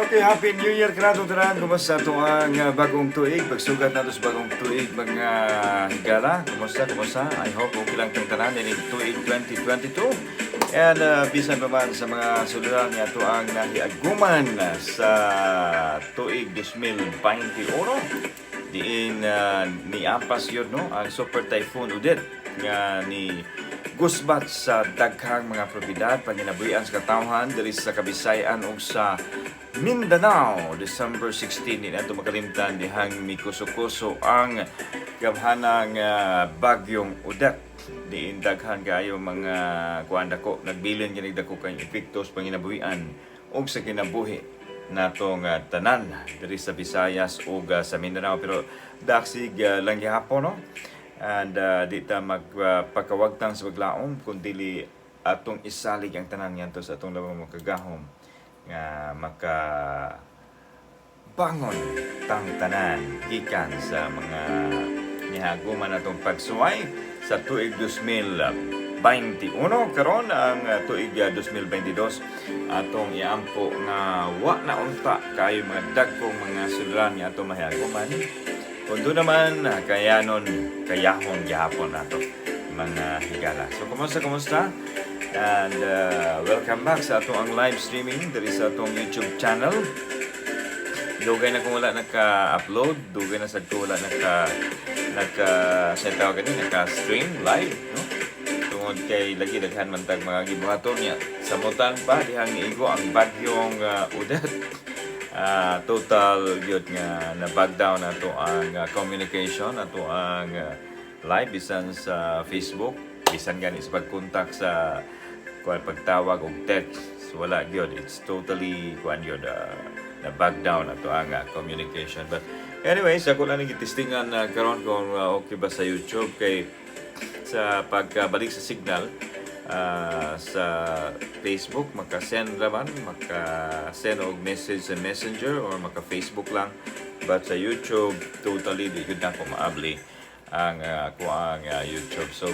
Okay, Happy New Year kanatong tanan. Kumusta ito ang bagong tuig? Pagsugat nato sa bagong tuig mga higala. Kumusta? I hope okay lang itong tanan din tuig 2022. And bisan pa man sa mga suluran niya ito ang nahiaguman sa tuig 2021. Diin ni Ampas yun, no? Ang Super Typhoon Odette nga ni gusbat sa daghang mga propiedad panginabuhian sa katawhan diri sa Kabisayan ug sa Mindanao. December 16 din ato makalimtan dihang mikuso-kuso ang gamhanang bagyong Odette. Diin daghan kaayo mga kuan dako nagbilin kini dako kay epektos panginabuhian ug sa kinabuhi natong tanan diri sa Visayas ug sa Mindanao, pero daksig lang gihapon, no? And di ta magpakawagtang sa paglaom kundi atong isalig ang tanan ngadto sa atong labang makagahom nga maka bangon tang tanan gikan sa mga nihaguman atong pagsuway sa tuig 2021 karon ang tuig 2022 atong iampo nga wa na unta kayo mga dagkong mga suluran nga atong mahiaguman. Kundo naman, kayahon gihapon nato mga higala. So, kumusta? And welcome back sa atong ang live streaming diri sa atong YouTube channel. Dugay na kung wala naka-upload, dugay na sa kung wala naka-stream live, no? Tungod kay lagi daghan man tag mga gibuhaton niya. Samutan pa dihang igo ang bagyong Odette. Total yun nga na-bag down ato ang communication, ato ang live bisan sa Facebook, bisan gani sa pagkontak sa pagtawag o text. So, wala yun, it's totally na-bag down ato ang communication. But anyways, ako lang nag-testingan karon kung okay ba sa YouTube kay sa pagbalik sa signal. Sa Facebook maka-send og message sa Messenger or maka-Facebook lang, but sa YouTube totally di gud na ko maabli ang YouTube. So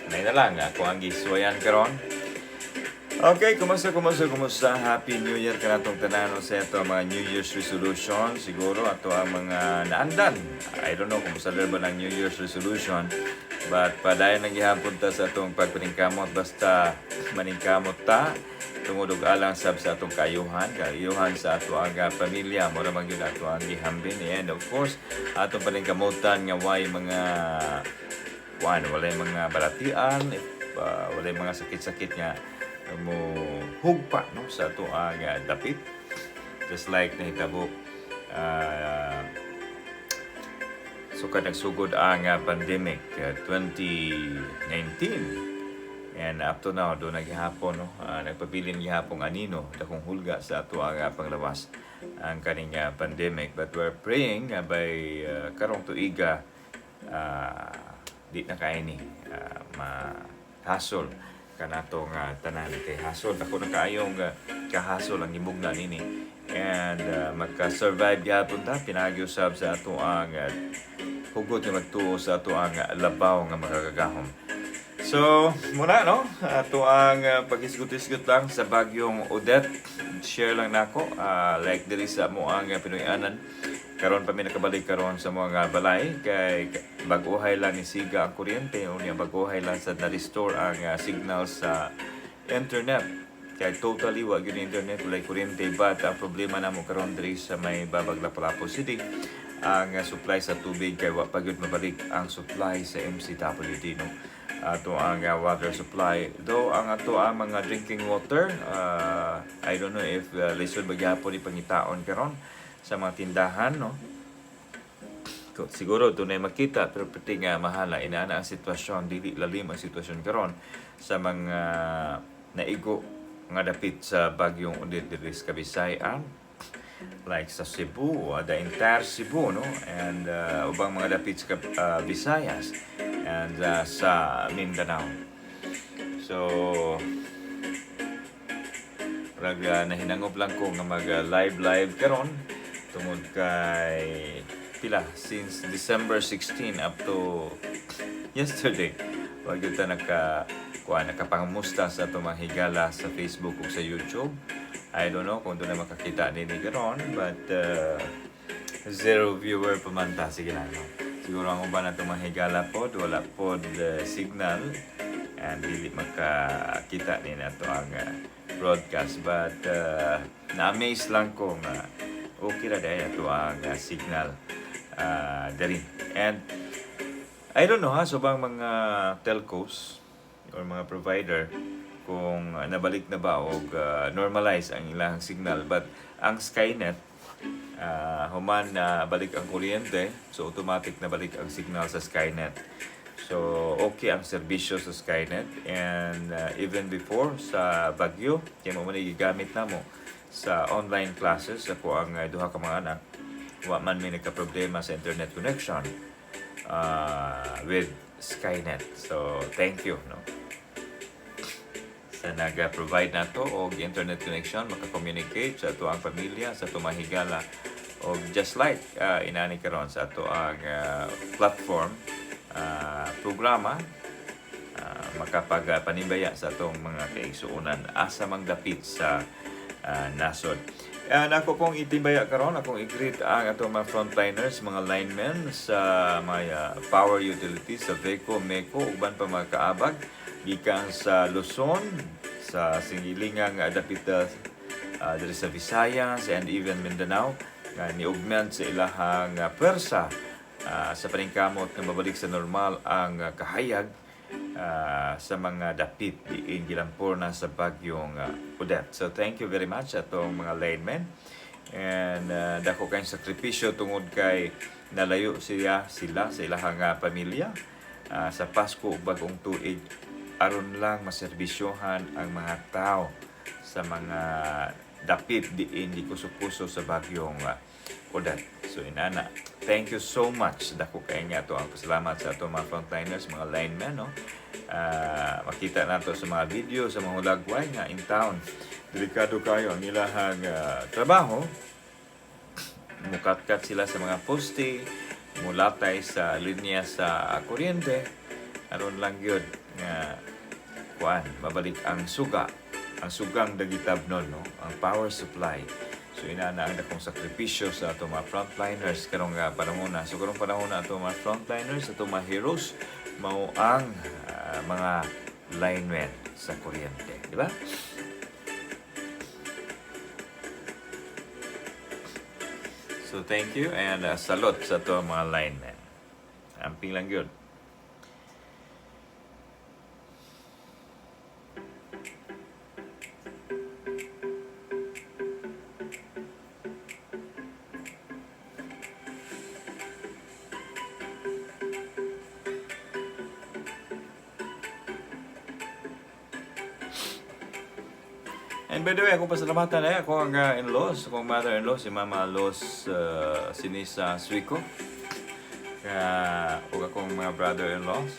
nay na lang ako ang giswayan karon. Okay, kumusta? Happy New Year kanatong tanan sa ito mga New Year's resolution. Siguro ato ang mga naandan. I don't know kung sa ba ng New Year's resolution. But padayon nang gihapon ta sa atong pagpaningkamot, basta maningkamot ta tungod og alang sab sa atong kayuhan sa ato ang pamilya, mura man gyud ato ang gihambin. And of course, atong paningkamutan nga walay mga balatian, walay mga sakit-sakit nga mo hugpa, no, sa ato ang dapit, just like nahitabo sukad nagsugod ang pandemic 2019, and up to now do naghihapon, no, nagpabilin gihapon anino dakong hulga sa ato ang panglawas ang kaning pandemic. But we're praying by karong tuiga di na kaini mahasol kanatong tanan kay hasol ako na kaayong kahasol ang gimugna nini, and magka-survive gyapon ta pinagyusab sa ato ang hugot nga magtuo sa ato ang labaw nga makagagahom. So muna, no, ato ang paghisgot-hisgot lang sa bagyong Odette. Share lang nako like diri sa mo ang Pinoy-anan karon pa mi nakabalik karon sa mga balay kay bag-uhay lang ni siga ang kuryente, unya bag-uhay lang sa na-restore ang signal sa internet. Kay totally wa gyud internet, walay kuryente. But ang problema namo karon diri sa may Babag Lapu-Lapu City, ang supply sa tubig kay wa pa gyud mabalik ang supply sa MCWD, no. Ato ang water supply, though ang ato ang mga drinking water, I don't know if lisod ba gyapon ipangitaon karon sa mga tindahan, no. Siguro tunay makita, pero pati nga mahala inaana ang sitwasyon, dili lalim ang sitwasyon karon sa mga naigo nga dapit sa bagyong Odette diri sa Kabisayan, like sa Cebu, the entire Cebu, no, and ubang mga dapit sa Visayas and sa Mindanao. So nahinangop lang ko nga mag live karon tungod kay since December 16 up to yesterday wag gyud ta nakapangamusta sa atong mga higala sa Facebook ug sa YouTube. I don't know kung doon na makakita nini karon, but zero viewer pa man ta. Sige lang, no? Siguro ang uban na itong mahigala pod, wala pod signal, and dili makakita ni na ito ang broadcast. But na-amaze lang ko nga okay na dahil ito ang signal dari. And I don't know so bang mga telcos or mga provider kung nabalik na ba o normalize ang ilang signal. But ang Skynet, human na balik ang kuryente, so automatic na balik ang signal sa Skynet. So okay ang serbisyo sa Skynet. And even before sa Baguio, kaya mo man gigamit na mo sa online classes. Ako ang duha ka mga anak, wa man may nagka-problema sa internet connection with Skynet. So thank you, no, sa nag-provide na to og internet connection, maka-communicate sa ato ang pamilya, sa ato mahigala, o just like inani karon sa ato ang platform programa, makapagpanibaya sa atong mga kaigsuonan asa magdapit sa nasod. Ako pong itimbaya karon, akong i-greet ang atong mga frontliners, mga linemen sa mga power utilities sa VECO, MECO, uban pa mga kaabag gikan sa Luzon, sa singilingang dapit diri sa Visayas and even Mindanao, ni-augment sa ilahang pwersa sa paningkamot na mabalik sa normal ang kahayag sa mga dapit diin gilampor na sa bagyong Odette. So thank you very much atong mga linemen, and dako kayong sakripisyo tungod kay nalayo sila sa ilahang pamilya sa Pasko ug bagong tuig aron lang maserbisyohan ang mga tao sa mga dapit diin gikusog-kusog sa bagyong Odette. So inana, thank you so much. Dako kay nga to ang pasalamat sa ato mga frontliners, mga linemen, no. Makita nato sa mga video sa mga hulagway nga in town, delikado kayo ang ilahang trabaho. Mukatkat sila sa mga poste, mulatay sa linya sa kuryente aron lang gyud nga mabalik ang sugang dagitabnon, no, ang power supply. So inana ang dakong sakripisyo sa ato mga frontliners karong panahon na. So karong panahon na ato mga frontliners, ato mga heroes mao ang mga linemen sa kuryente, di ba? So thank you and salute sa ato mga linemen. Amping lang yun. And by the way, akong pasalamatan ako ang in-laws, akong mother-in-law, si Mama Los Sinisa Suico. O akong mga brother-in-laws,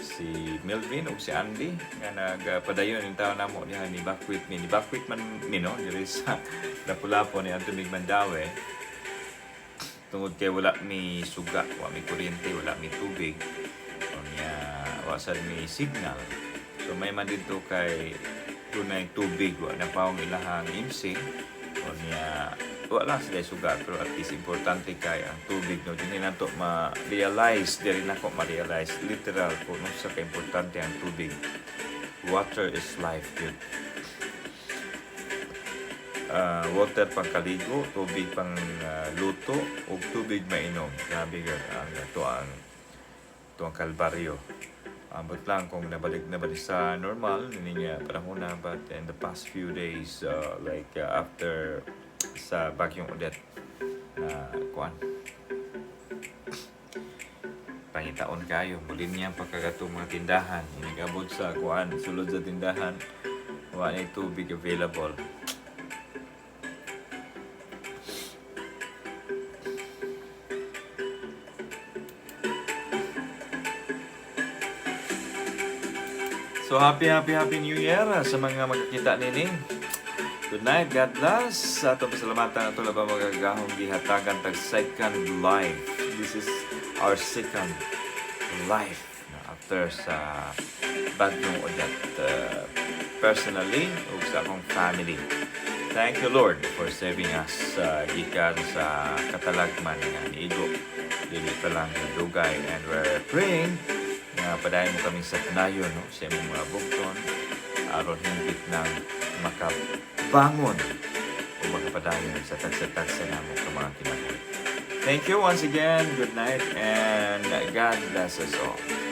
si Melvin o si Andy, nga nagpadayon yung tao na mo niya ni Bakwit ni Bakwit man no, diri sa Lapu-Lapu ni Antumig Mandawe. Tungod kay wala mi suga, wala mi kuryente, wala mi tubig, o niya wasan mi signal. So may man dito kay tunay tubig, wala na paong ilahang imsing, o niya wala sila suga, pero at least importante kay ang tubig, no. Hindi na ito ma-realize, di rin ako ma-realize literal kung sa ka-importante ang tubig. Water is life, yun. Water pang kaligo, tubig pang luto, o tubig mainom. Grabe yun ang kalbaryo. But lang kung nabalik sa normal niya panahon na, but in the past few days after sa bagyong Odette na pangitaon kayo muli niya pagkagatong mga tindahan inigabot sa sulod sa tindahan wala na tubig available. So happy New Year sa mga magkakita nini. Good night, God bless. Sa atong pasalamatan ato ba magagahong gihatagan tag second life. This is our second life after sa bagyong Odette. Personally ug sa akong family. Thank you, Lord, for saving us gikan sa katalagman nga niigo. Dili pa lang yung dugay. And we're praying nga padayon mo kami sa kanayon, no? Sa imong mga bugton. Aron hingpit ng makabangon o makapadayon sa tagsa-tagsa namo sa mga kinabuhi. Thank you once again. Good night and God bless us all.